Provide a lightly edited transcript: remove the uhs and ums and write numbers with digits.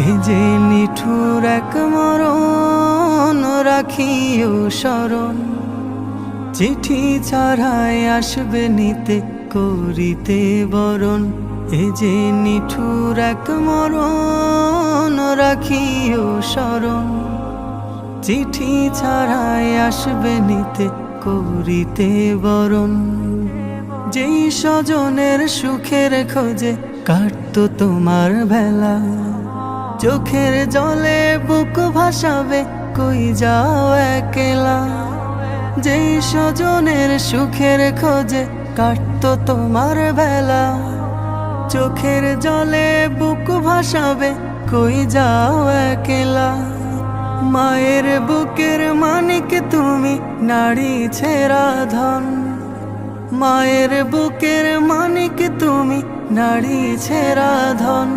এ যে নিঠুর এক মরণ রাখিও স্মরণ, চিঠি ছাড়াই আসবে নিতে করিতে বরণ। এ যে নিঠুর এক মরণ রাখিও স্মরণ, চিঠি ছাড়াই আসবে নিতে করিতে বরণ। যেই স্বজনের সুখের খোঁজে কাটতো তোমার বেলা, চোখের জলে বুক ভাসাবে কই যাও একলা। যেই স্বজনের সুখের খোঁজে কাটতো তোমার বেলা, চোখের জলে বুক ভাসাবে কই যাও একলা। মায়ের বুকের মানিক তুমি, নারী ছেঁড়া ধন। মায়ের বুকের মানিক তুমি, নারী ছেঁড়া ধন।